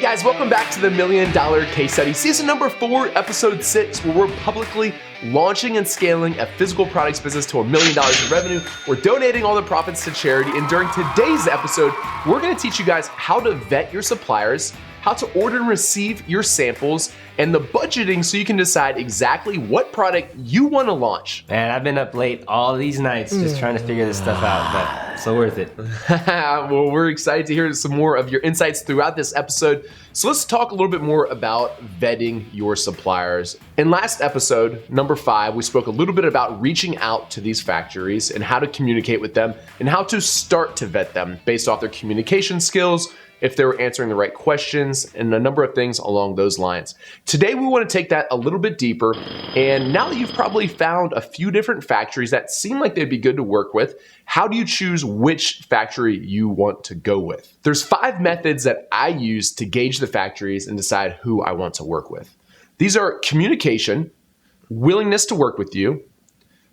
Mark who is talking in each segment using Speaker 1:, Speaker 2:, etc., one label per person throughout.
Speaker 1: guys, welcome back to the $1 Million Case Study, season number 4, episode 6, where we're publicly launching and scaling a physical products business to $1 million in revenue. We're donating all the profits to charity, and during today's episode, we're gonna teach you guys how to vet your suppliers, how to order and receive your samples, and the budgeting so you can decide exactly what product you want to launch.
Speaker 2: Man, I've been up late all these nights just trying to figure this stuff out, but so worth it.
Speaker 1: Well, we're excited to hear some more of your insights throughout this episode. So let's talk a little bit more about vetting your suppliers. In last episode, number 5, we spoke a little bit about reaching out to these factories and how to communicate with them and how to start to vet them based off their communication skills, if they were answering the right questions, and a number of things along those lines. Today, we want to take that a little bit deeper. And now that you've probably found a few different factories that seem like they'd be good to work with, how do you choose which factory you want to go with? There's 5 methods that I use to gauge the factories and decide who I want to work with. These are communication, willingness to work with you,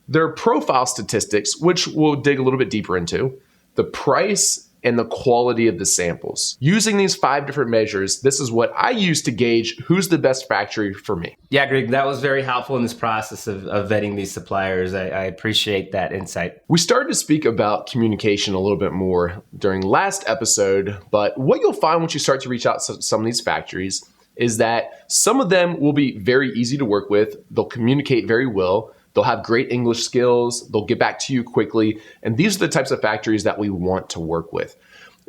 Speaker 1: their profile statistics, which we'll dig a little bit deeper into, the price, and the quality of the samples. Using these 5 different measures, this is what I use to gauge who's the best factory for me.
Speaker 2: Yeah, Greg, that was very helpful in this process of vetting these suppliers. I appreciate that insight.
Speaker 1: We started to speak about communication a little bit more during last episode, but what you'll find once you start to reach out to some of these factories is that some of them will be very easy to work with. They'll communicate very well. They'll have great English skills. They'll get back to you quickly. And these are the types of factories that we want to work with.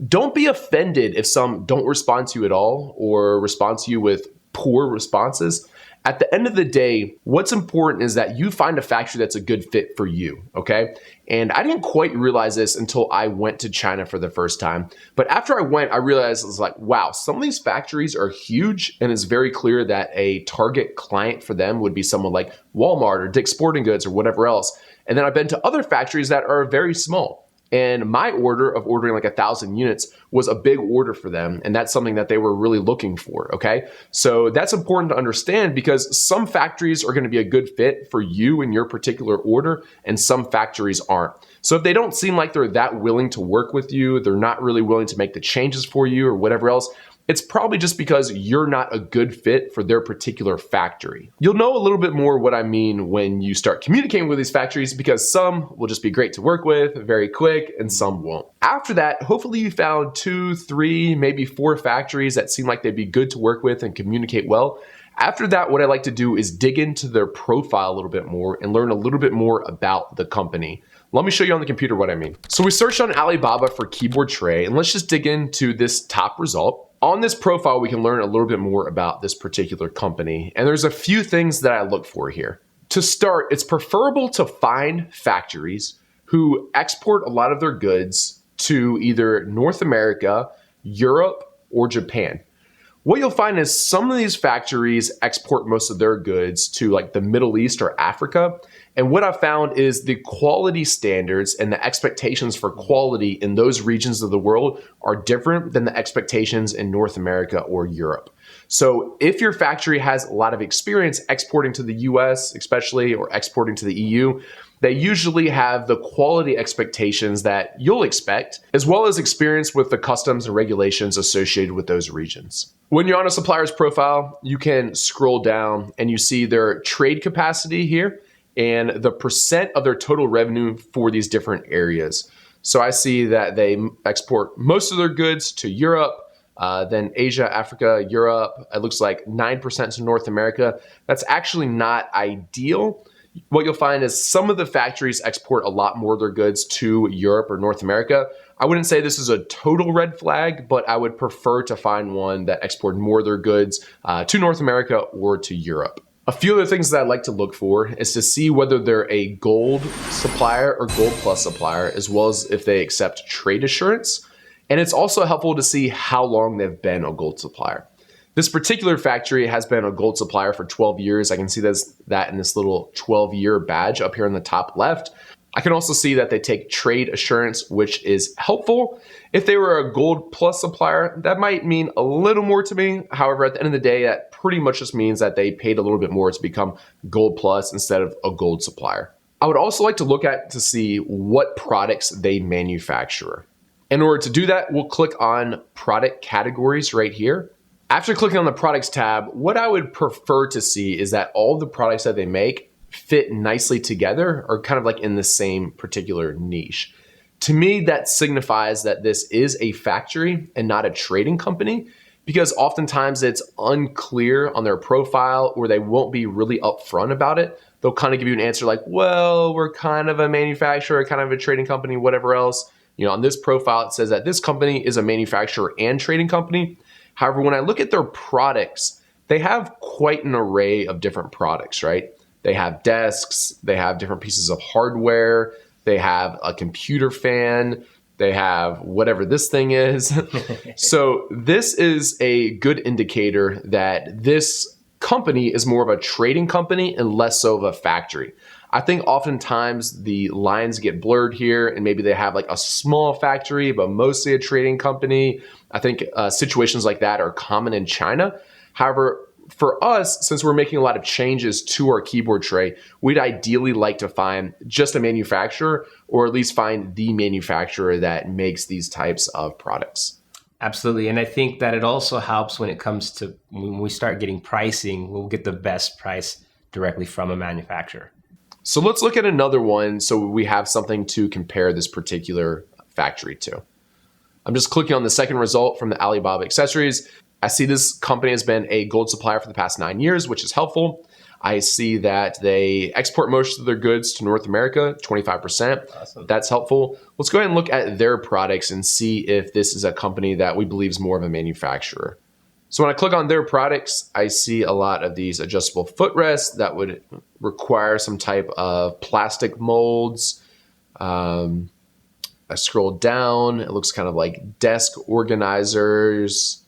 Speaker 1: Don't be offended if some don't respond to you at all or respond to you with poor responses. At the end of the day, what's important is that you find a factory that's a good fit for you, okay? And I didn't quite realize this until I went to China for the first time. But after I went, I realized it was like, wow, some of these factories are huge, and it's very clear that a target client for them would be someone like Walmart or Dick's Sporting Goods or whatever else. And then I've been to other factories that are very small. And my order of ordering like 1,000 units was a big order for them. And that's something that they were really looking for, okay? So that's important to understand because some factories are gonna be a good fit for you and your particular order, and some factories aren't. So if they don't seem like they're that willing to work with you, they're not really willing to make the changes for you or whatever else, it's probably just because you're not a good fit for their particular factory. You'll know a little bit more what I mean when you start communicating with these factories because some will just be great to work with very quick and some won't. After that, hopefully you found 2, 3, maybe 4 factories that seem like they'd be good to work with and communicate well. After that, what I like to do is dig into their profile a little bit more and learn a little bit more about the company. Let me show you on the computer what I mean. So we searched on Alibaba for keyboard tray, and let's just dig into this top result. On this profile, we can learn a little bit more about this particular company. And there's a few things that I look for here. To start, it's preferable to find factories who export a lot of their goods to either North America, Europe, or Japan. What you'll find is some of these factories export most of their goods to like the Middle East or Africa. And what I've found is the quality standards and the expectations for quality in those regions of the world are different than the expectations in North America or Europe. So if your factory has a lot of experience exporting to the US, especially, or exporting to the EU, they usually have the quality expectations that you'll expect, as well as experience with the customs and regulations associated with those regions. When you're on a supplier's profile, you can scroll down and you see their trade capacity here and the percent of their total revenue for these different areas. So I see that they export most of their goods to Europe, then Asia, Africa, Europe. It looks like 9% to North America. That's actually not ideal. What you'll find is some of the factories export a lot more of their goods to Europe or North America. I wouldn't say this is a total red flag, but I would prefer to find one that exported more of their goods to North America or to Europe. A few other things that I'd like to look for is to see whether they're a gold supplier or gold plus supplier, as well as if they accept trade assurance. And it's also helpful to see how long they've been a gold supplier. This particular factory has been a gold supplier for 12 years. I can see that in this little 12-year badge up here in the top left. I can also see that they take trade assurance, which is helpful. If they were a gold plus supplier, that might mean a little more to me. However, at the end of the day, that pretty much just means that they paid a little bit more to become gold plus instead of a gold supplier. I would also like to look at to see what products they manufacture. In order to do that, we'll click on product categories right here. After clicking on the products tab, what I would prefer to see is that all the products that they make fit nicely together or kind of like in the same particular niche. To me, that signifies that this is a factory and not a trading company, because oftentimes it's unclear on their profile or they won't be really upfront about it. They'll kind of give you an answer like, well, we're kind of a manufacturer, kind of a trading company, whatever else. On this profile, it says that this company is a manufacturer and trading company. However, when I look at their products, they have quite an array of different products, right? They have desks, they have different pieces of hardware, they have a computer fan, they have whatever this thing is. So this is a good indicator that this company is more of a trading company and less so of a factory. I think oftentimes the lines get blurred here and maybe they have like a small factory, but mostly a trading company. I think situations like that are common in China. However, for us, since we're making a lot of changes to our keyboard tray, we'd ideally like to find just a manufacturer or at least find the manufacturer that makes these types of products.
Speaker 2: Absolutely. And I think that it also helps when it comes to when we start getting pricing, we'll get the best price directly from a manufacturer.
Speaker 1: So let's look at another one so we have something to compare this particular factory to. I'm just clicking on the second result from the Alibaba accessories. I see this company has been a gold supplier for the past 9 years, which is helpful. I see that they export most of their goods to North America, 25%.
Speaker 2: Awesome.
Speaker 1: That's helpful. Let's go ahead and look at their products and see if this is a company that we believe is more of a manufacturer. So when I click on their products, I see a lot of these adjustable footrests that would require some type of plastic molds. I scroll down, it looks kind of like desk organizers,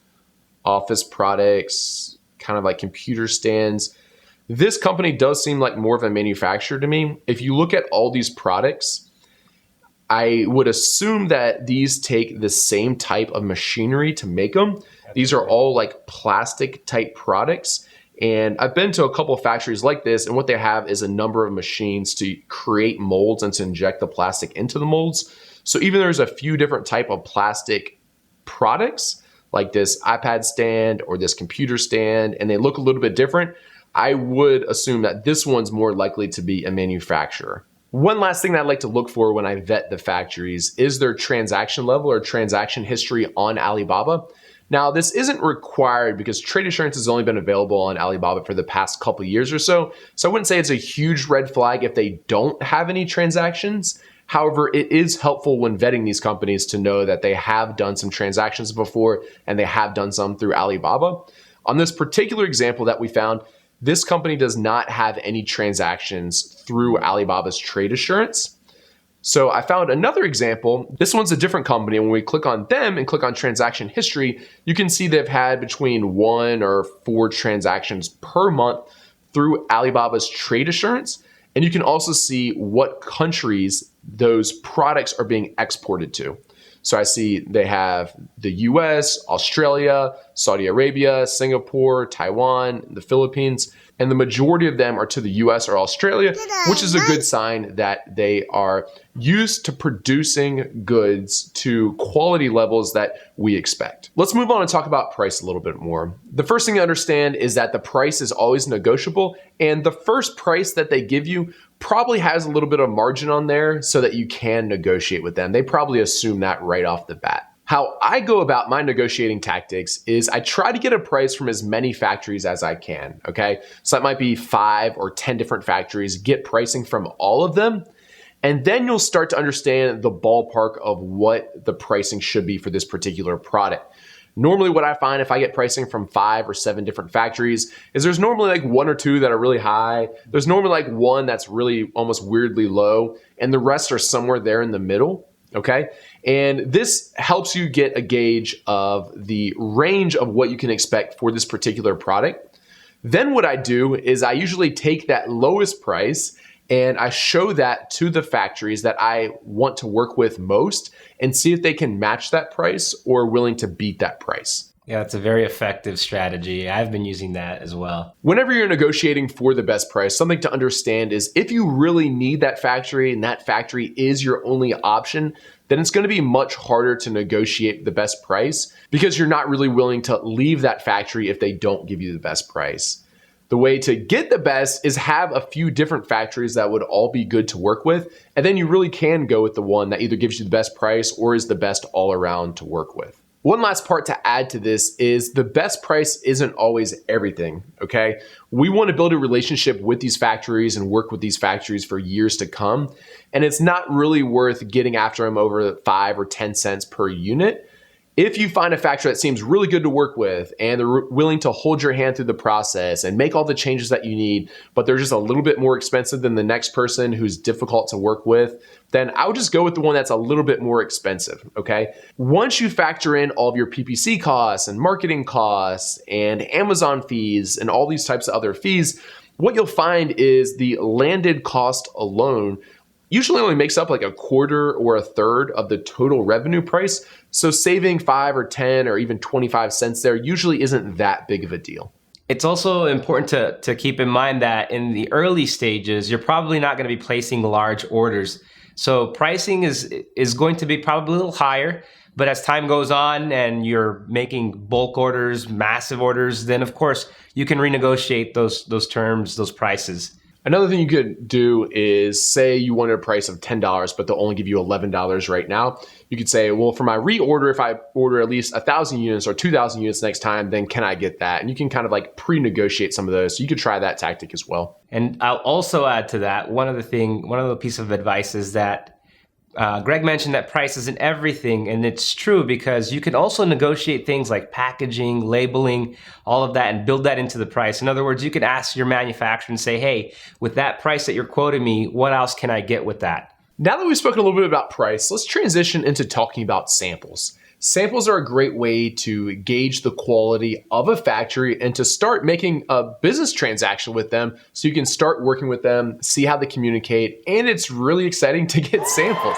Speaker 1: office products, kind of like computer stands. This company does seem like more of a manufacturer to me. If you look at all these products, I would assume that these take the same type of machinery to make them. These are all like plastic type products. And I've been to a couple of factories like this, and what they have is a number of machines to create molds and to inject the plastic into the molds. So even there's a few different type of plastic products, like this iPad stand or this computer stand, and they look a little bit different, I would assume that this one's more likely to be a manufacturer. One last thing that I'd like to look for when I vet the factories is their transaction level or transaction history on Alibaba. Now, this isn't required because trade assurance has only been available on Alibaba for the past couple of years or so. So I wouldn't say it's a huge red flag if they don't have any transactions. However, it is helpful when vetting these companies to know that they have done some transactions before and they have done some through Alibaba. On this particular example that we found, this company does not have any transactions through Alibaba's trade assurance. So I found another example. This one's a different company. When we click on them and click on transaction history, you can see they've had between 1 or 4 transactions per month through Alibaba's trade assurance. And you can also see what countries those products are being exported to. So I see they have the US, Australia, Saudi Arabia, Singapore, Taiwan, the Philippines, and the majority of them are to the US or Australia, which is a good sign that they are used to producing goods to quality levels that we expect. Let's move on and talk about price a little bit more. The first thing to understand is that the price is always negotiable, and the first price that they give you probably has a little bit of margin on there so that you can negotiate with them. They probably assume that right off the bat. How I go about my negotiating tactics is I try to get a price from as many factories as I can, okay? So that might be 5 or 10 different factories, get pricing from all of them, and then you'll start to understand the ballpark of what the pricing should be for this particular product. Normally what I find if I get pricing from 5 or 7 different factories is there's normally like 1 or 2 that are really high. There's normally like 1 that's really almost weirdly low, and the rest are somewhere there in the middle. Okay. And this helps you get a gauge of the range of what you can expect for this particular product. Then what I do is I usually take that lowest price and I show that to the factories that I want to work with most and see if they can match that price or are willing to beat that price.
Speaker 2: Yeah, it's a very effective strategy. I've been using that as well.
Speaker 1: Whenever you're negotiating for the best price, something to understand is if you really need that factory and that factory is your only option, then it's going to be much harder to negotiate the best price because you're not really willing to leave that factory if they don't give you the best price. The way to get the best is have a few different factories that would all be good to work with, and then you really can go with the one that either gives you the best price or is the best all around to work with. One last part to add to this is the best price isn't always everything, okay? We want to build a relationship with these factories and work with these factories for years to come, and it's not really worth getting after them over 5 or 10 cents per unit. If you find a factory that seems really good to work with and they're willing to hold your hand through the process and make all the changes that you need, but they're just a little bit more expensive than the next person who's difficult to work with, then I would just go with the one that's a little bit more expensive, okay? Once you factor in all of your PPC costs and marketing costs and Amazon fees and all these types of other fees, what you'll find is the landed cost alone usually only makes up like a quarter or a third of the total revenue price. So saving 5 or 10 or even 25 cents there usually isn't that big of a deal.
Speaker 2: It's also important to keep in mind that in the early stages, you're probably not going to be placing large orders. So pricing is going to be probably a little higher, but as time goes on and you're making bulk orders, massive orders, then of course you can renegotiate those terms, those prices.
Speaker 1: Another thing you could do is say you wanted a price of $10, but they'll only give you $11 right now. You could say, well, for my reorder, if I order at least 1,000 units or 2,000 units next time, then can I get that? And you can kind of like pre-negotiate some of those. So you could try that tactic as well.
Speaker 2: And I'll also add to that, one of the piece of advice is that Greg mentioned that price isn't everything, and it's true because you can also negotiate things like packaging, labeling, all of that, and build that into the price. In other words, you could ask your manufacturer and say, hey, with that price that you're quoting me, what else can I get with that?
Speaker 1: Now that we've spoken a little bit about price, let's transition into talking about samples. Samples are a great way to gauge the quality of a factory and to start making a business transaction with them so you can start working with them, see how they communicate, and it's really exciting to get samples.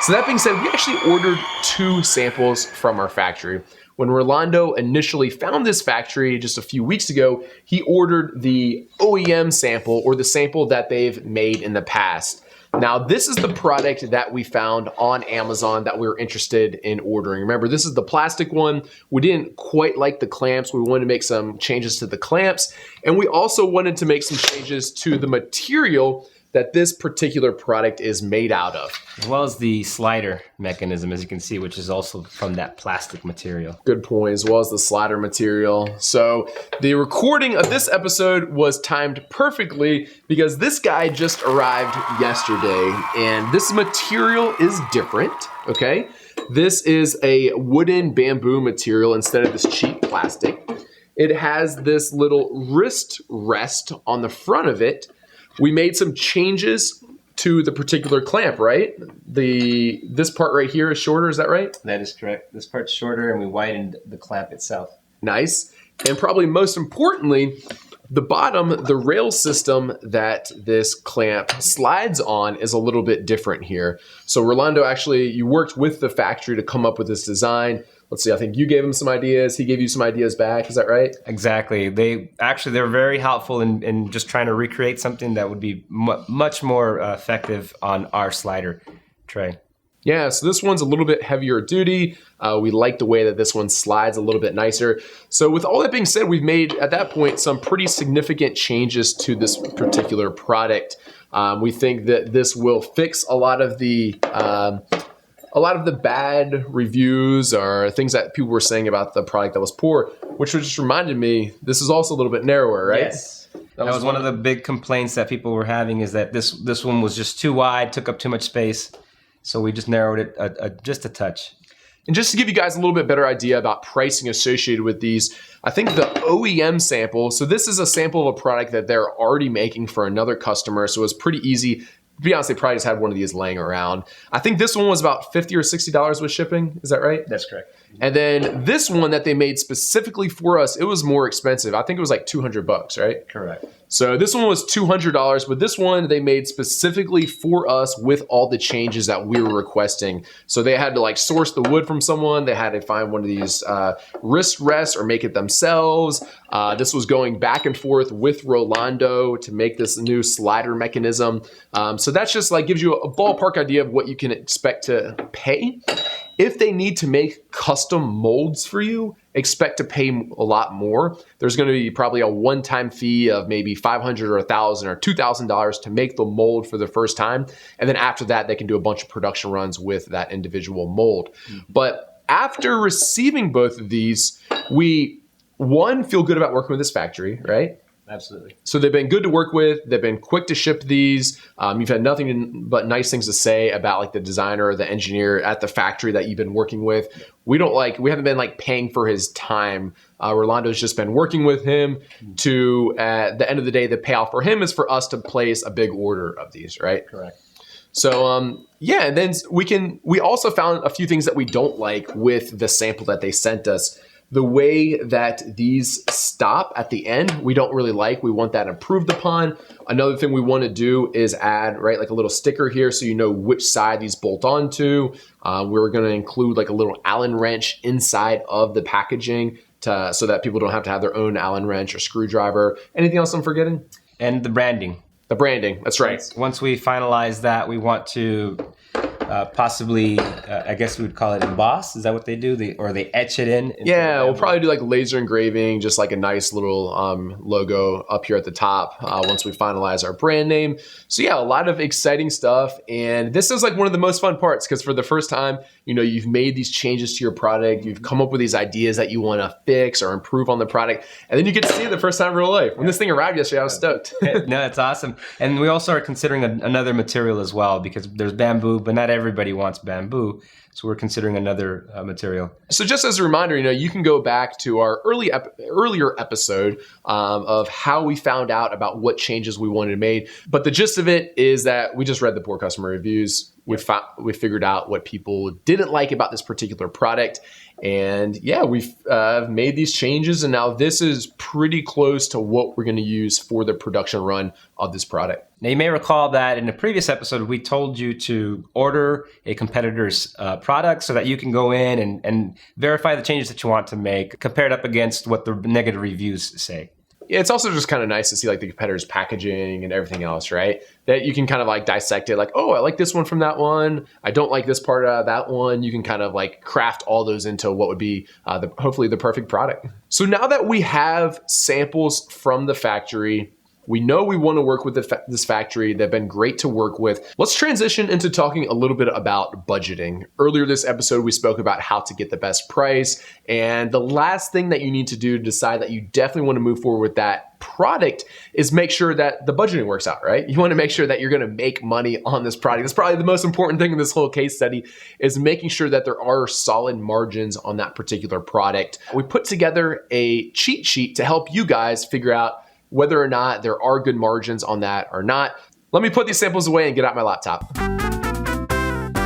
Speaker 1: So that being said, we actually ordered 2 samples from our factory. When Rolando initially found this factory just a few weeks ago, he ordered the OEM sample or the sample that they've made in the past. Now, this is the product that we found on Amazon that we were interested in ordering. Remember, this is the plastic one. We didn't quite like the clamps. We wanted to make some changes to the clamps, and we also wanted to make some changes to the material that this particular product is made out of.
Speaker 2: As well as the slider mechanism, as you can see, which is also from that plastic material.
Speaker 1: Good point, as well as the slider material. So the recording of this episode was timed perfectly because this guy just arrived yesterday, and this material is different, okay? This is a wooden bamboo material instead of this cheap plastic. It has this little wrist rest on the front of it. We made some changes to the particular clamp, right? This part right here is shorter, is that right?
Speaker 2: That is correct. This part's shorter and we widened the clamp itself.
Speaker 1: Nice. And probably most importantly, the bottom, the rail system that this clamp slides on is a little bit different here. So Rolando, actually, you worked with the factory to come up with this design. Let's see, I think you gave him some ideas. He gave you some ideas back. Is that right?
Speaker 2: Exactly. They're very helpful in just trying to recreate something that would be much more effective on our slider tray.
Speaker 1: Yeah, so this one's a little bit heavier duty. We like the way that this one slides a little bit nicer. So with all that being said, we've made, at that point, some pretty significant changes to this particular product. We think that this will fix a lot of the bad reviews or things that people were saying about the product that was poor, which just reminded me, this is also a little bit narrower, right?
Speaker 2: Yes. That was one of the big complaints that people were having, is that this one was just too wide, took up too much space. So we just narrowed it just a touch.
Speaker 1: And just to give you guys a little bit better idea about pricing associated with these, I think the OEM sample, so this is a sample of a product that they're already making for another customer, so it's pretty easy. To be honest, they probably just had one of these laying around. I think this one was about $50 or $60 with shipping. Is that right?
Speaker 2: That's correct.
Speaker 1: And then this one that they made specifically for us, it was more expensive. I think it was like $200, right?
Speaker 2: Correct.
Speaker 1: So this one was $200, but this one they made specifically for us with all the changes that we were requesting. So they had to like source the wood from someone. They had to find one of these wrist rests or make it themselves. This was going back and forth with Rolando to make this new slider mechanism. So that's just like gives you a ballpark idea of what you can expect to pay. If they need to make custom molds for you, expect to pay a lot more. There's going to be probably a one-time fee of maybe $500 or $1,000 or $2,000 to make the mold for the first time. And then after that, they can do a bunch of production runs with that individual mold. But after receiving both of these, we, one, feel good about working with this factory, right?
Speaker 2: Absolutely.
Speaker 1: So they've been good to work with. They've been quick to ship these. You've had nothing but nice things to say about like the designer or the engineer at the factory that you've been working with. We haven't been like paying for his time. Rolando's just been working with him to, at the end of the day, the payoff for him is for us to place a big order of these, right?
Speaker 2: Correct.
Speaker 1: So yeah, and then we also found a few things that we don't like with the sample that they sent us. The way that these stop at the end, we don't really like. We want that improved upon. Another thing we want to do is add, right, like a little sticker here so you know which side these bolt onto. We're going to include like a little Allen wrench inside of the packaging so that people don't have to have their own Allen wrench or screwdriver. Anything else I'm forgetting?
Speaker 2: And the branding.
Speaker 1: The branding, that's right.
Speaker 2: Once we finalize that, we want to possibly, I guess we would call it emboss. Is that what they do? Or they etch it in?
Speaker 1: Yeah, we'll probably do like laser engraving, just like a nice little logo up here at the top once we finalize our brand name. So yeah, a lot of exciting stuff. And this is like one of the most fun parts because for the first time, you've made these changes to your product. You've come up with these ideas that you want to fix or improve on the product. And then you get to see it the first time in real life. When this thing arrived yesterday, I was stoked.
Speaker 2: No, it's awesome. And we also are considering another material as well because there's bamboo, but not everybody wants bamboo. So we're considering another material. So
Speaker 1: just as a reminder, you can go back to our earlier episode of how we found out about what changes we wanted made. But the gist of it is that we just read the poor customer reviews. We figured out what people didn't like about this particular product. And yeah, we've made these changes. And now this is pretty close to what we're going to use for the production run of this product.
Speaker 2: Now, you may recall that in the previous episode, we told you to order a competitor's product so that you can go in and verify the changes that you want to make, compare it up against what the negative reviews say.
Speaker 1: Yeah, it's also just kind of nice to see like the competitor's packaging and everything else, right? That you can kind of like dissect it like, oh, I like this one from that one. I don't like this part of that one. You can kind of like craft all those into what would be hopefully the perfect product. So now that we have samples from the factory, we know we want to work with this factory. They've been great to work with. Let's transition into talking a little bit about budgeting. Earlier this episode, we spoke about how to get the best price. And the last thing that you need to do to decide that you definitely want to move forward with that product is make sure that the budgeting works out, right? You want to make sure that you're going to make money on this product. That's probably the most important thing in this whole case study is making sure that there are solid margins on that particular product. We put together a cheat sheet to help you guys figure out whether or not there are good margins on that or not. Let me put these samples away and get out my laptop.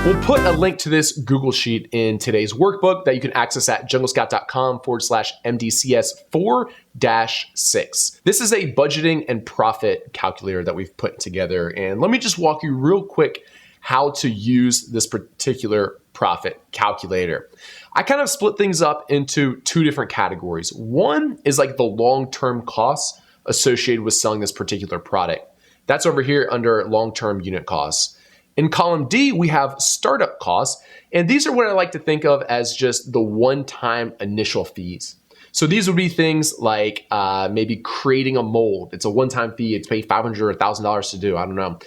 Speaker 1: We'll put a link to this Google Sheet in today's workbook that you can access at junglescout.com/MDCS4-6. This is a budgeting and profit calculator that we've put together. And let me just walk you real quick how to use this particular profit calculator. I kind of split things up into two different categories. One is like the long-term costs associated with selling this particular product. That's over here under long-term unit costs. In column D, we have startup costs, and these are what I like to think of as just the one-time initial fees. So these would be things like maybe creating a mold. It's a one-time fee. It's paid $500 or $1,000 to do. I don't know.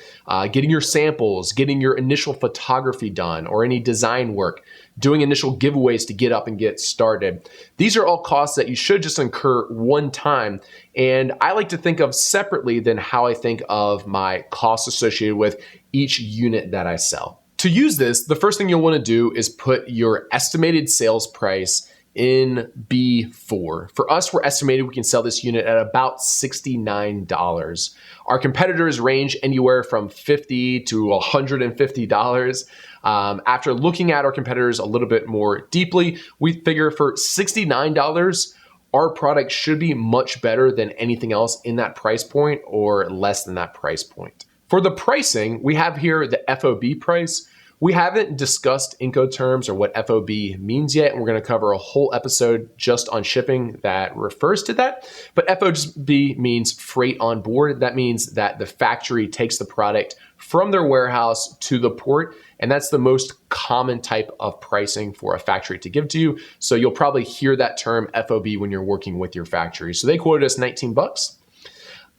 Speaker 1: Getting your samples, getting your initial photography done, or any design work, doing initial giveaways to get up and get started. These are all costs that you should just incur one time. And I like to think of separately than how I think of my costs associated with each unit that I sell. To use this, the first thing you'll want to do is put your estimated sales price in B4. For us, we're estimated we can sell this unit at about $69. Our competitors range anywhere from $50 to $150. After looking at our competitors a little bit more deeply, we figure for $69, our product should be much better than anything else in that price point or less than that price point. For the pricing, we have here the FOB price. We haven't discussed Incoterms or what FOB means yet, and we're going to cover a whole episode just on shipping that refers to that. But FOB means freight on board. That means that the factory takes the product from their warehouse to the port, and that's the most common type of pricing for a factory to give to you. So you'll probably hear that term FOB when you're working with your factory. So they quoted us 19 bucks.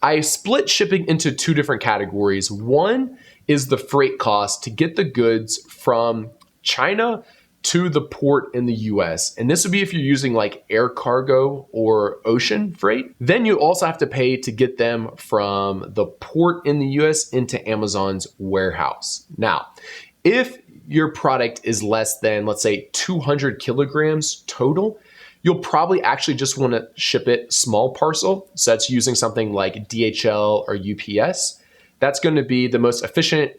Speaker 1: I split shipping into two different categories. One is the freight cost to get the goods from China to the port in the US. And this would be if you're using like air cargo or ocean freight. Then you also have to pay to get them from the port in the US into Amazon's warehouse. Now, if your product is less than, let's say, 200 kilograms total, you'll probably actually just want to ship it small parcel. So that's using something like DHL or UPS. That's going to be the most efficient,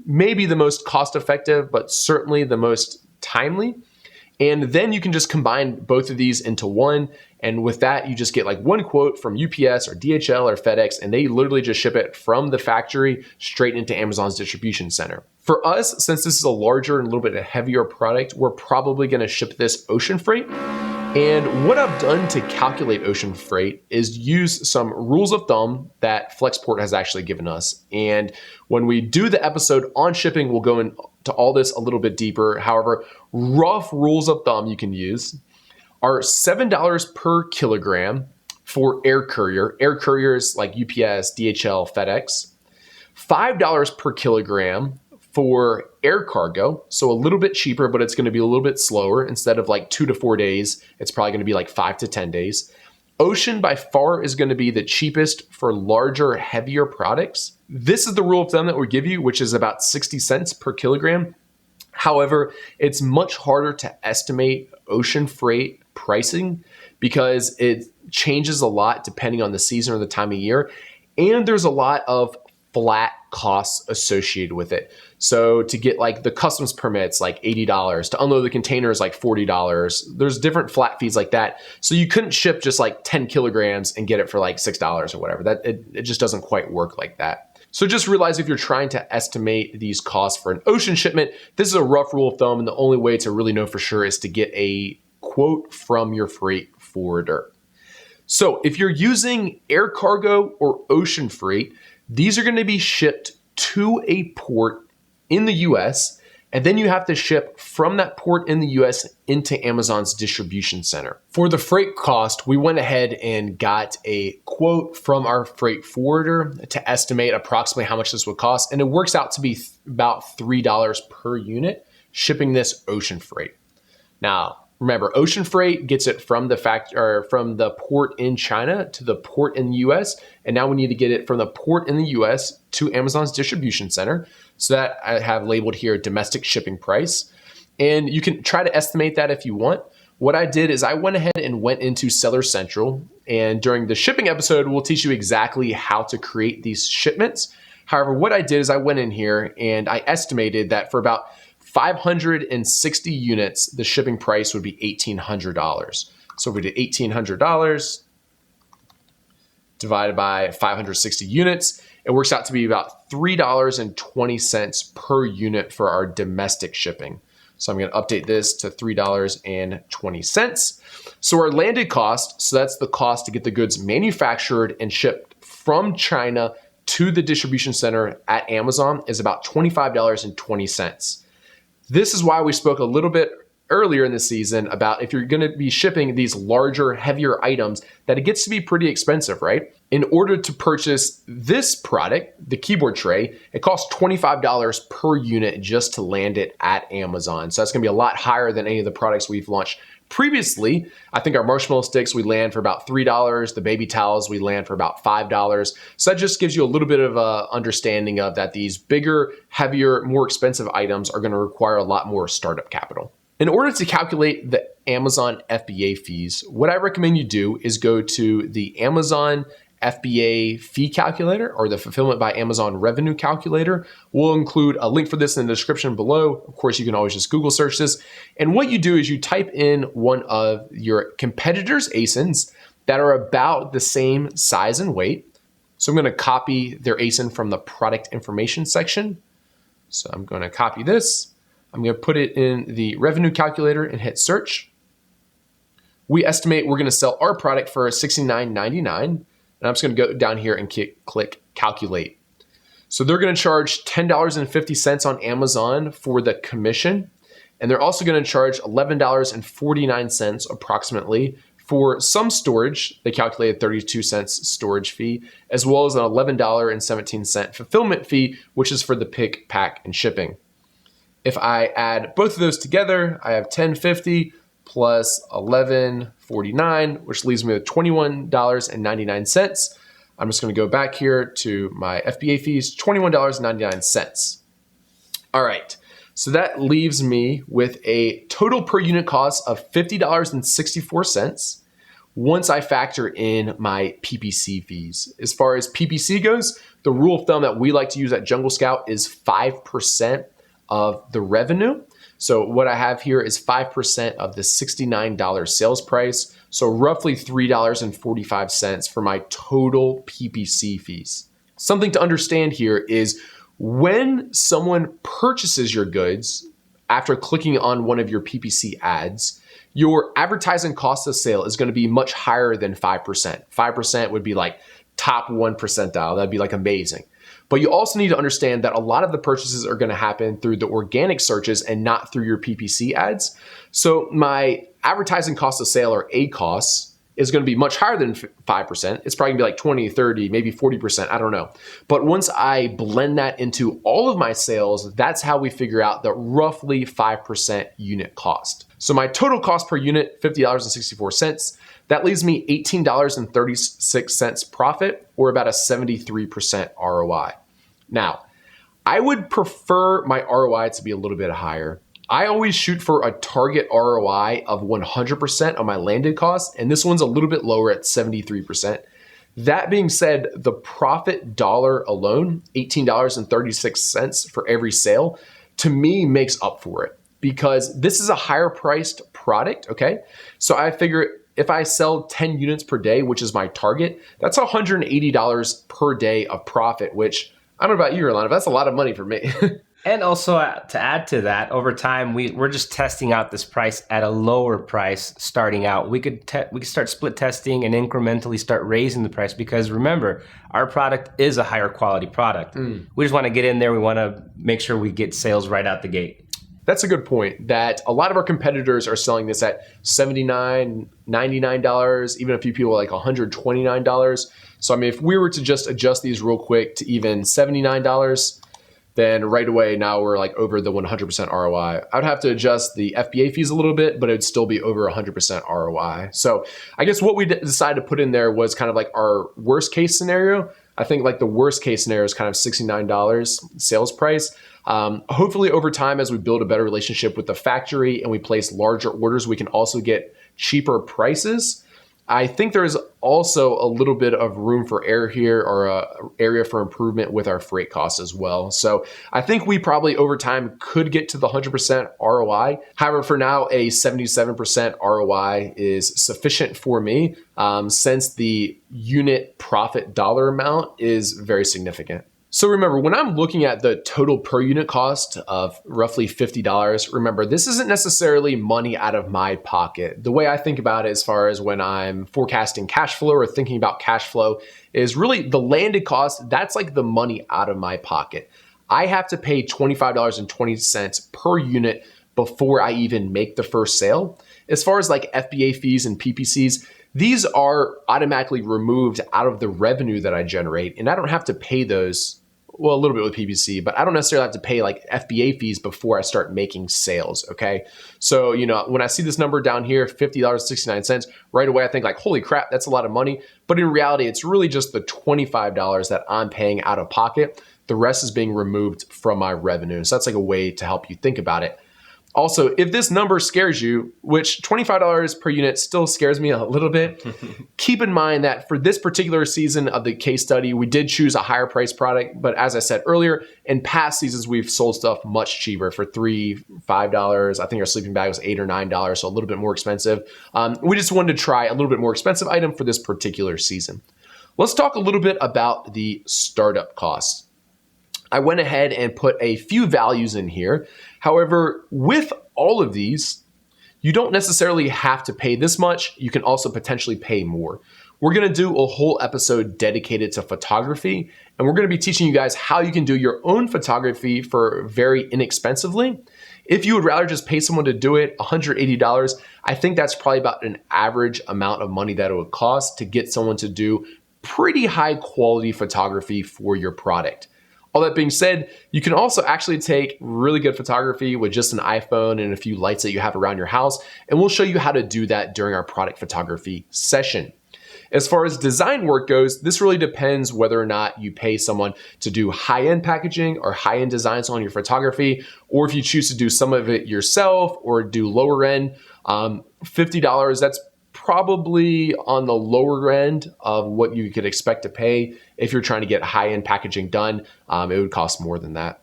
Speaker 1: maybe the most cost effective, but certainly the most timely. And then you can just combine both of these into one. And with that, you just get like one quote from UPS or DHL or FedEx, and they literally just ship it from the factory straight into Amazon's distribution center. For us, since this is a larger and a little bit heavier product, we're probably going to ship this ocean freight. And what I've done to calculate ocean freight is use some rules of thumb that Flexport has actually given us. And when we do the episode on shipping, we'll go into all this a little bit deeper. However, rough rules of thumb you can use are $7 per kilogram for air courier. Air couriers like UPS, DHL, FedEx. $5 per kilogram for air cargo, so a little bit cheaper, but it's going to be a little bit slower. Instead of like 2 to 4 days, it's probably going to be like 5 to 10 days. Ocean by far is going to be the cheapest for larger, heavier products. This is the rule of thumb that we give you, which is about 60 cents per kilogram. However, it's much harder to estimate ocean freight pricing because it changes a lot depending on the season or the time of year. And there's a lot of flat costs associated with it. So to get like the customs permits, like $80, to unload the containers, like $40. There's different flat fees like that. So you couldn't ship just like 10 kilograms and get it for like $6 or whatever. It just doesn't quite work like that. So just realize if you're trying to estimate these costs for an ocean shipment, this is a rough rule of thumb. And the only way to really know for sure is to get a quote from your freight forwarder. So if you're using air cargo or ocean freight, these are going to be shipped to a port in the US, and then you have to ship from that port in the US into Amazon's distribution center. For the freight cost, we went ahead and got a quote from our freight forwarder to estimate approximately how much this would cost, and it works out to be about $3 per unit shipping this ocean freight. Now, remember, ocean freight gets it from the port in China to the port in the US, and now we need to get it from the port in the US to Amazon's distribution center. So that I have labeled here domestic shipping price. And you can try to estimate that if you want. What I did is I went ahead and went into Seller Central, and during the shipping episode, we'll teach you exactly how to create these shipments. However, what I did is I went in here and I estimated that for about 560 units, the shipping price would be $1,800. So if we did $1,800 divided by 560 units, it works out to be about $3.20 per unit for our domestic shipping. So I'm going to update this to $3.20. So our landed cost, so that's the cost to get the goods manufactured and shipped from China to the distribution center at Amazon, is about $25.20. This is why we spoke a little bit earlier in the season about if you're going to be shipping these larger, heavier items, that it gets to be pretty expensive, right? In order to purchase this product, the keyboard tray, it costs $25 per unit just to land it at Amazon. So that's going to be a lot higher than any of the products we've launched previously. I think our marshmallow sticks, we land for about $3. The baby towels, we land for about $5. So that just gives you a little bit of a understanding of that these bigger, heavier, more expensive items are going to require a lot more startup capital. In order to calculate the Amazon FBA fees, what I recommend you do is go to the Amazon FBA fee calculator, or the Fulfillment by Amazon revenue calculator. We'll include a link for this in the description below. Of course, you can always just Google search this. And what you do is you type in one of your competitors' ASINs that are about the same size and weight. So I'm going to copy their ASIN from the product information section. So I'm going to copy this. I'm going to put it in the revenue calculator and hit search. We estimate we're going to sell our product for $69.99. And I'm just going to go down here and click calculate. So they're going to charge $10.50 on Amazon for the commission. And they're also going to charge $11.49 approximately for some storage. They calculated 32 cents storage fee, as well as an $11.17 fulfillment fee, which is for the pick, pack, and shipping. If I add both of those together, I have $10.50 plus $11.49, which leaves me with $21.99. I'm just going to go back here to my FBA fees, $21.99. All right, so that leaves me with a total per unit cost of $50.64 once I factor in my PPC fees. As far as PPC goes, the rule of thumb that we like to use at Jungle Scout is 5% of the revenue. So what I have here is 5% of the $69 sales price. So roughly $3.45 for my total PPC fees. Something to understand here is when someone purchases your goods after clicking on one of your PPC ads, your advertising cost of sale is going to be much higher than 5%. 5% would be like top 1 percentile. That'd be like amazing. But you also need to understand that a lot of the purchases are going to happen through the organic searches and not through your PPC ads. So my advertising cost of sale, or ACoS, is going to be much higher than 5%. It's probably going to be like 20, 30, maybe 40%. I don't know. But once I blend that into all of my sales, that's how we figure out the roughly 5% unit cost. So my total cost per unit, $50.64. That leaves me $18.36 profit, or about a 73% ROI. Now, I would prefer my ROI to be a little bit higher. I always shoot for a target ROI of 100% on my landed cost, and this one's a little bit lower at 73%. That being said, the profit dollar alone, $18.36 for every sale, to me makes up for it, because this is a higher priced product, okay? So I figure if I sell 10 units per day, which is my target, that's $180 per day of profit, which I don't know about you, Orlando, but that's a lot of money for me.
Speaker 2: And also to add to that, over time, we're just testing out this price at a lower price starting out. We could start split testing and incrementally start raising the price, because remember, our product is a higher quality product. We just want to get in there. We want to make sure we get sales right out the gate.
Speaker 1: That's a good point, that a lot of our competitors are selling this at $79, $99, even a few people like $129. So I mean, if we were to just adjust these real quick to even $79, then right away now we're like over the 100% ROI. I would have to adjust the FBA fees a little bit, but it would still be over 100% ROI. So I guess what we decided to put in there was kind of like our worst case scenario. I think like the worst case scenario is kind of $69 sales price. Hopefully over time, as we build a better relationship with the factory and we place larger orders, we can also get cheaper prices. I think there is also a little bit of room for error here, or a area for improvement with our freight costs as well. So I think we probably over time could get to the 100% ROI. However, for now, a 77% ROI is sufficient for me, since the unit profit dollar amount is very significant. So remember, when I'm looking at the total per unit cost of roughly $50, remember, this isn't necessarily money out of my pocket. The way I think about it as far as when I'm forecasting cash flow or thinking about cash flow is really the landed cost. That's like the money out of my pocket. I have to pay $25.20 per unit before I even make the first sale. As far as like FBA fees and PPCs, these are automatically removed out of the revenue that I generate, and I don't have to pay those. Well, a little bit with PPC, but I don't necessarily have to pay like FBA fees before I start making sales, okay? So, you know, when I see this number down here, $50.69, right away I think like, holy crap, that's a lot of money. But in reality, it's really just the $25 that I'm paying out of pocket. The rest is being removed from my revenue. So that's like a way to help you think about it. Also, if this number scares you, which $25 per unit still scares me a little bit, keep in mind that for this particular season of the case study, we did choose a higher price product. But as I said earlier, in past seasons, we've sold stuff much cheaper for $3, $5. I think our sleeping bag was $8 or $9, so a little bit more expensive. We just wanted to try a little bit more expensive item for this particular season. Let's talk a little bit about the startup costs. I went ahead and put a few values in here. However, with all of these, you don't necessarily have to pay this much. You can also potentially pay more. We're going to do a whole episode dedicated to photography, and we're going to be teaching you guys how you can do your own photography for very inexpensively. If you would rather just pay someone to do it, $180, I think that's probably about an average amount of money that it would cost to get someone to do pretty high quality photography for your product. All that being said, you can also actually take really good photography with just an iPhone and a few lights that you have around your house, and we'll show you how to do that during our product photography session. As far as design work goes, this really depends whether or not you pay someone to do high-end packaging or high-end designs on your photography, or if you choose to do some of it yourself or do lower end. $50, that's probably on the lower end of what you could expect to pay. If you're trying to get high-end packaging done, it would cost more than that.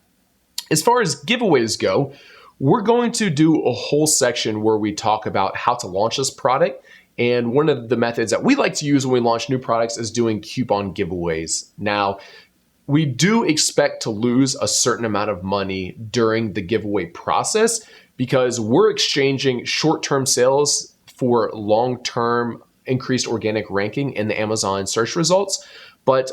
Speaker 1: As far as giveaways go, we're going to do a whole section where we talk about how to launch this product. And one of the methods that we like to use when we launch new products is doing coupon giveaways. Now, we do expect to lose a certain amount of money during the giveaway process because we're exchanging short-term sales for long-term increased organic ranking in the Amazon search results. But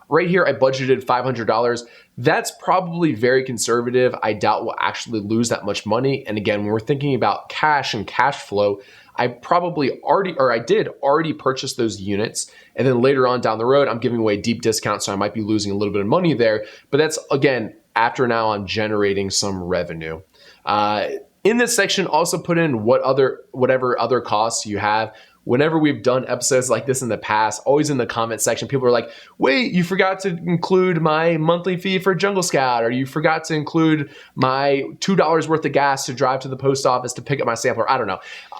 Speaker 1: right here, I budgeted $500. That's probably very conservative. I doubt we'll actually lose that much money. And again, when we're thinking about cash and cash flow, I did already purchase those units. And then later on down the road, I'm giving away deep discounts. So I might be losing a little bit of money there. But that's, again, after now I'm generating some revenue. In this section, also put in whatever other costs you have. Whenever we've done episodes like this in the past, always in the comment section, people are like, wait, you forgot to include my monthly fee for Jungle Scout, or you forgot to include my $2 worth of gas to drive to the post office to pick up my sampler. I don't know.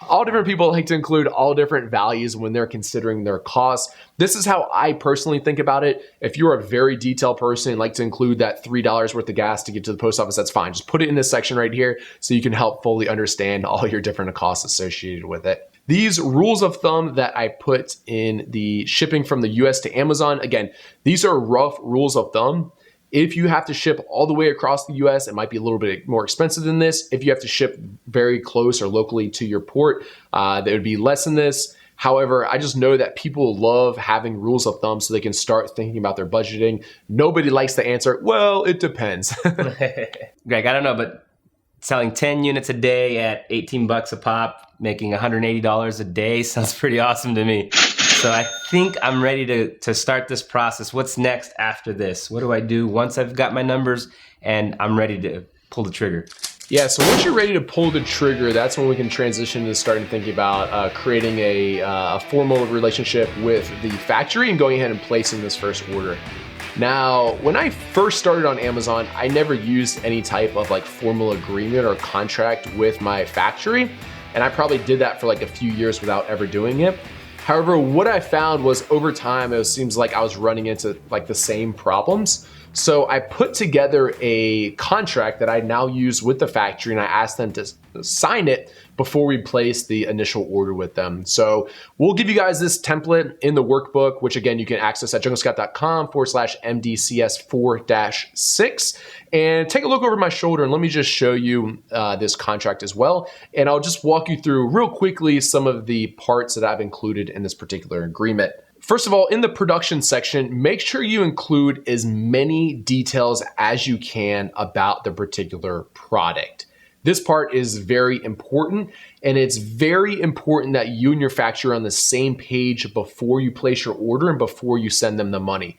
Speaker 1: All different people like to include all different values when they're considering their costs. This is how I personally think about it. If you're a very detailed person and like to include that $3 worth of gas to get to the post office, that's fine. Just put it in this section right here so you can help fully understand all your different costs associated with it. These rules of thumb that I put in the shipping from the US to Amazon, again, these are rough rules of thumb. If you have to ship all the way across the US, it might be a little bit more expensive than this. If you have to ship very close or locally to your port, that would be less than this. However, I just know that people love having rules of thumb so they can start thinking about their budgeting. Nobody likes to answer, well, it depends.
Speaker 2: Greg, I don't know, but selling 10 units a day at $18 a pop, making $180 a day sounds pretty awesome to me. So I think I'm ready to start this process. What's next after this? What do I do once I've got my numbers and I'm ready to pull the trigger?
Speaker 1: Yeah, so once you're ready to pull the trigger, that's when we can transition to starting thinking about creating a formal relationship with the factory and going ahead and placing this first order. Now, when I first started on Amazon, I never used any type of like formal agreement or contract with my factory. And I probably did that for like a few years without ever doing it. However, what I found was over time, it seems like I was running into like the same problems. So I put together a contract that I now use with the factory, and I asked them to sign it before we place the initial order with them. So we'll give you guys this template in the workbook, which again, you can access at junglescout.com/MDCS4-6. And take a look over my shoulder and let me just show you this contract as well. And I'll just walk you through real quickly some of the parts that I've included in this particular agreement. First of all, in the production section, make sure you include as many details as you can about the particular product. This part is very important, and it's very important that you and your factory are on the same page before you place your order and before you send them the money.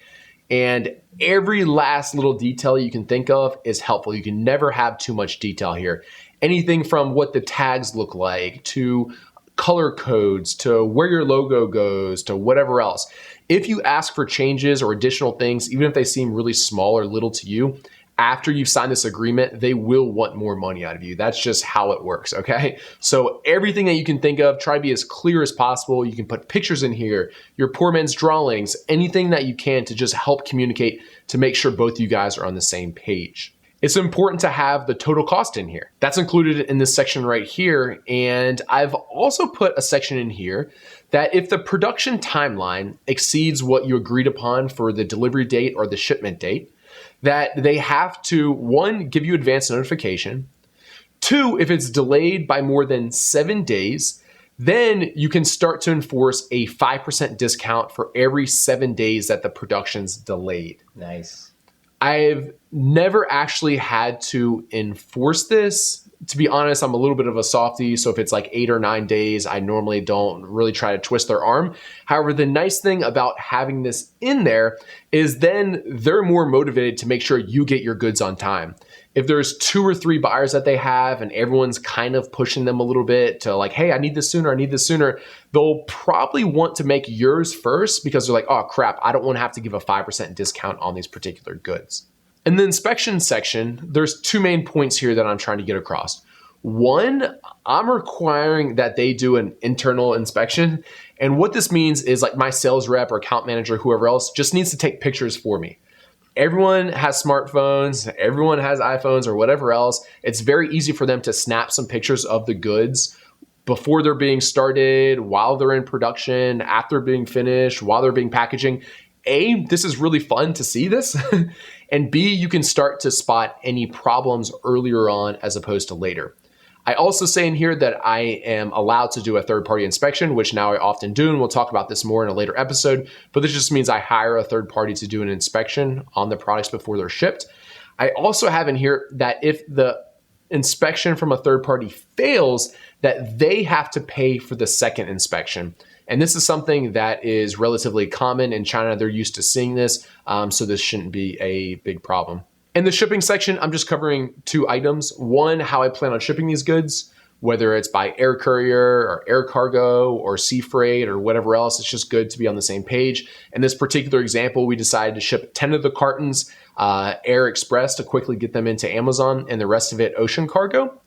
Speaker 1: And every last little detail you can think of is helpful. You can never have too much detail here. Anything from what the tags look like to color codes to where your logo goes to whatever else. If you ask for changes or additional things, even if they seem really small or little to you, after you've signed this agreement, they will want more money out of you. That's just how it works, okay? So everything that you can think of, try to be as clear as possible. You can put pictures in here, your poor man's drawings, anything that you can to just help communicate to make sure both you guys are on the same page. It's important to have the total cost in here. That's included in this section right here. And I've also put a section in here that if the production timeline exceeds what you agreed upon for the delivery date or the shipment date, that they have to, 1, give you advance notification. 2, if it's delayed by more than 7 days, then you can start to enforce a 5% discount for every 7 days that the production's delayed.
Speaker 2: Nice.
Speaker 1: I've never actually had to enforce this. To be honest, I'm a little bit of a softie, so if it's like 8 or 9 days, I normally don't really try to twist their arm. However, the nice thing about having this in there is then they're more motivated to make sure you get your goods on time. If there's 2 or 3 buyers that they have and everyone's kind of pushing them a little bit to like, hey, I need this sooner, they'll probably want to make yours first because they're like, oh crap, I don't want to have to give a 5% discount on these particular goods. In the inspection section, there's 2 main points here that I'm trying to get across. 1, I'm requiring that they do an internal inspection. And what this means is like my sales rep or account manager, whoever else, just needs to take pictures for me. Everyone has smartphones, everyone has iPhones or whatever else. It's very easy for them to snap some pictures of the goods before they're being started, while they're in production, after being finished, while they're being packaging. A, this is really fun to see this. And B, you can start to spot any problems earlier on as opposed to later. I also say in here that I am allowed to do a third-party inspection, which now I often do, and we'll talk about this more in a later episode, but this just means I hire a third party to do an inspection on the products before they're shipped. I also have in here that if the inspection from a third party fails, that they have to pay for the second inspection. And this is something that is relatively common in China. They're used to seeing this, so this shouldn't be a big problem. In the shipping section, I'm just covering 2 items. 1, how I plan on shipping these goods, whether it's by air courier or air cargo or sea freight or whatever else. It's just good to be on the same page. In this particular example, we decided to ship 10 of the cartons air express to quickly get them into Amazon and the rest of it ocean cargo.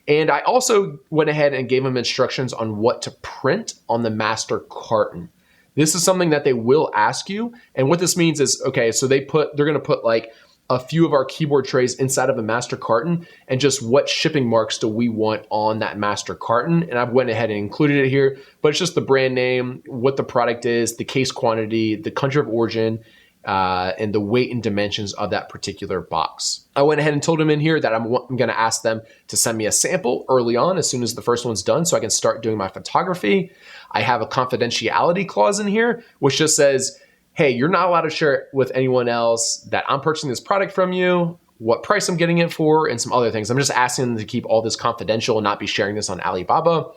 Speaker 1: And I also went ahead and gave them instructions on what to print on the master carton. This is something that they will ask you. And what this means is, okay, so they're going to put like a few of our keyboard trays inside of a master carton and just what shipping marks do we want on that master carton. And I've went ahead and included it here, but it's just the brand name, what the product is, the case quantity, the country of origin, and the weight and dimensions of that particular box. I went ahead and told them in here that I'm going to ask them to send me a sample early on as soon as the first one's done so I can start doing my photography. I have a confidentiality clause in here, which just says, hey, you're not allowed to share it with anyone else, that I'm purchasing this product from you, what price I'm getting it for, and some other things. I'm just asking them to keep all this confidential and not be sharing this on Alibaba.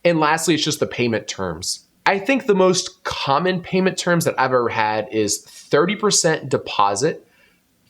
Speaker 1: And lastly, it's just the payment terms. I think the most common payment terms that I've ever had is 30% deposit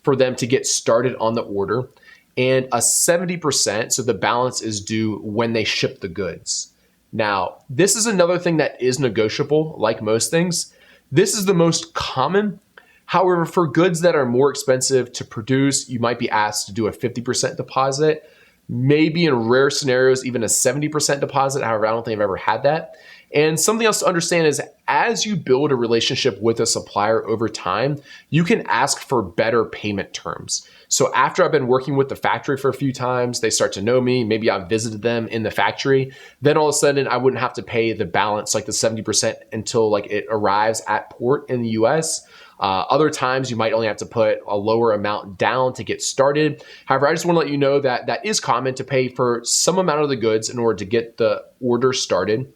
Speaker 1: for them to get started on the order and a 70%, so the balance is due when they ship the goods. Now, this is another thing that is negotiable, like most things. This is the most common. However, for goods that are more expensive to produce, you might be asked to do a 50% deposit, maybe in rare scenarios, even a 70% deposit. However, I don't think I've ever had that. And something else to understand is as you build a relationship with a supplier over time, you can ask for better payment terms. So after I've been working with the factory for a few times, they start to know me, maybe I've visited them in the factory, then all of a sudden I wouldn't have to pay the balance, like the 70% until like it arrives at port in the US. Other times you might only have to put a lower amount down to get started. However, I just want to let you know that that is common to pay for some amount of the goods in order to get the order started,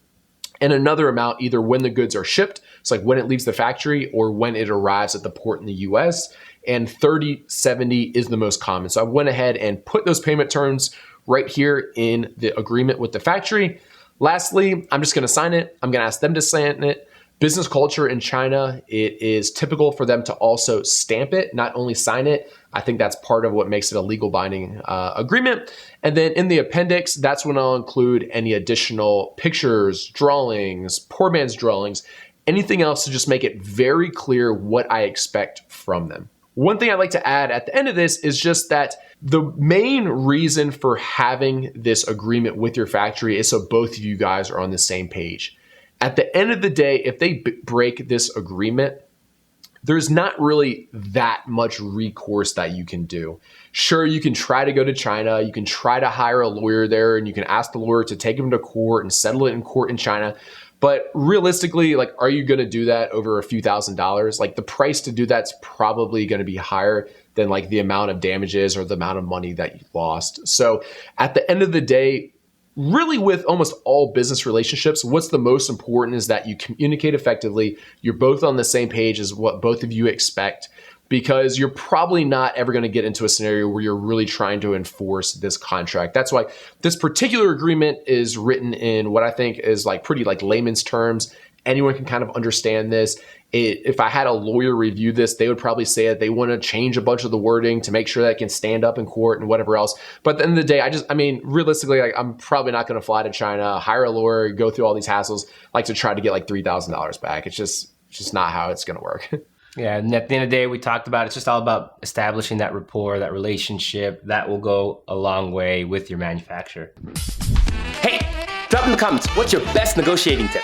Speaker 1: and another amount either when the goods are shipped, it's like when it leaves the factory, or when it arrives at the port in the US. And 30/70 is the most common. So I went ahead and put those payment terms right here in the agreement with the factory. Lastly, I'm just going to sign it. I'm going to ask them to sign it. Business culture in China, it is typical for them to also stamp it, not only sign it. I think that's part of what makes it a legal binding agreement. And then in the appendix, that's when I'll include any additional pictures, drawings, poor man's drawings, anything else to just make it very clear what I expect from them. One thing I'd like to add at the end of this is just that the main reason for having this agreement with your factory is so both of you guys are on the same page. At the end of the day, if they break this agreement, there's not really that much recourse that you can do. Sure, you can try to go to China, you can try to hire a lawyer there, and you can ask the lawyer to take him to court and settle it in court in China. But realistically, like, are you going to do that over a few $1,000s? Like, the price to do that's probably going to be higher than like the amount of damages or the amount of money that you lost. So at the end of the day, really with almost all business relationships, what's the most important is that you communicate effectively. You're both on the same page as what both of you expect, because you're probably not ever going to get into a scenario where you're really trying to enforce this contract. That's why this particular agreement is written in what I think is like pretty like layman's terms. Anyone can kind of understand this. If I had a lawyer review this, they would probably say that they want to change a bunch of the wording to make sure that it can stand up in court and whatever else. But at the end of the day, realistically, like, I'm probably not going to fly to China, hire a lawyer, go through all these hassles, like to try to get like $3,000 back. It's just not how it's going to work.
Speaker 2: Yeah, and at the end of the day, we talked about it's just all about establishing that rapport, that relationship. That will go a long way with your manufacturer. Hey, drop in the comments. What's your best negotiating tip?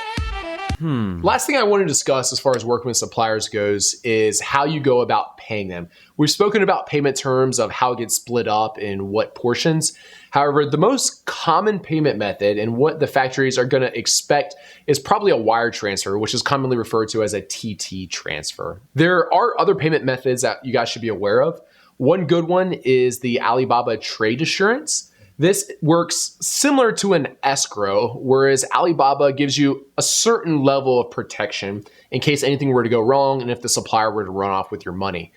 Speaker 1: Last thing I want to discuss as far as working with suppliers goes is how you go about paying them. We've spoken about payment terms of how it gets split up in what portions. However, the most common payment method and what the factories are going to expect is probably a wire transfer, which is commonly referred to as a TT transfer. There are other payment methods that you guys should be aware of. One good one is the Alibaba Trade Assurance. This works similar to an escrow, whereas Alibaba gives you a certain level of protection in case anything were to go wrong and if the supplier were to run off with your money.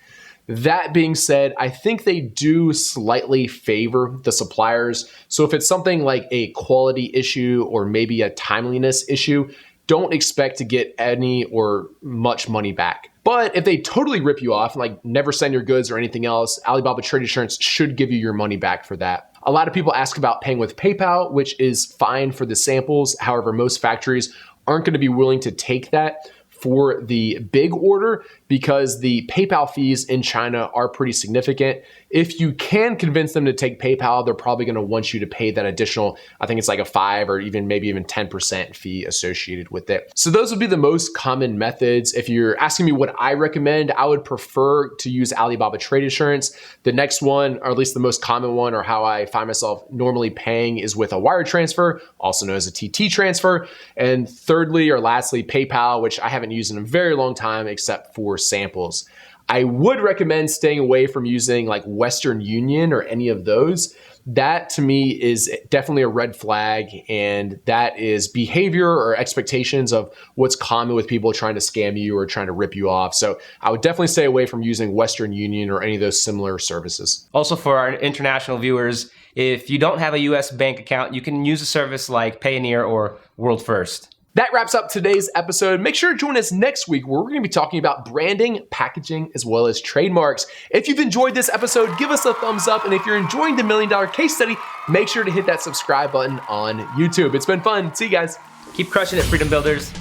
Speaker 1: That being said, I think they do slightly favor the suppliers. So if it's something like a quality issue or maybe a timeliness issue, don't expect to get any or much money back. But if they totally rip you off and like never send your goods or anything else, Alibaba Trade Assurance should give you your money back for that. A lot of people ask about paying with PayPal, which is fine for the samples. However, most factories aren't going to be willing to take that for the big order because the PayPal fees in China are pretty significant. If you can convince them to take PayPal, they're probably going to want you to pay that additional, I think it's like a 5 or maybe even 10% fee associated with it. So those would be the most common methods. If you're asking me what I recommend, I would prefer to use Alibaba Trade Assurance. The next one, or at least the most common one, or how I find myself normally paying, is with a wire transfer, also known as a TT transfer. And thirdly, or lastly, PayPal, which I haven't used in a very long time except for samples. I would recommend staying away from using like Western Union or any of those. That to me is definitely a red flag, and that is behavior or expectations of what's common with people trying to scam you or trying to rip you off. So I would definitely stay away from using Western Union or any of those similar services.
Speaker 2: Also, for our international viewers, if you don't have a US bank account, you can use a service like Payoneer or World First.
Speaker 1: That wraps up today's episode. Make sure to join us next week where we're going to be talking about branding, packaging, as well as trademarks. If you've enjoyed this episode, give us a thumbs up. And if you're enjoying the $1 Million Case Study, make sure to hit that subscribe button on YouTube. It's been fun. See you guys.
Speaker 2: Keep crushing it, Freedom Builders.